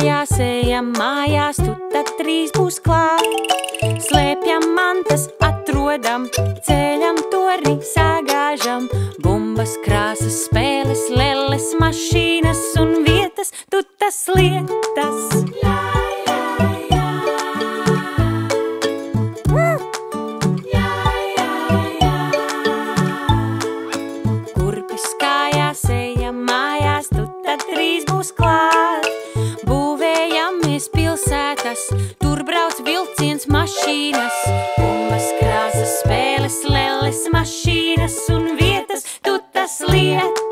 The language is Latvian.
kājās, ejam mājās, tu tad drīz būs klāt. Slēpjam mantas, atrodam, ceļam tori, sagāžam. Bumbas, krāsas, spēles, lelles, mašīnas un vietas, tu tas lietas. Kurpes kājās, ejam mājās, tu tad drīz būs klāt. Būvējamies pilsētas, tur brauc vilciens, mašīnas. Bumbas, krāsas, spēles, lelles, mašīnas un vietas, tu tas lietas.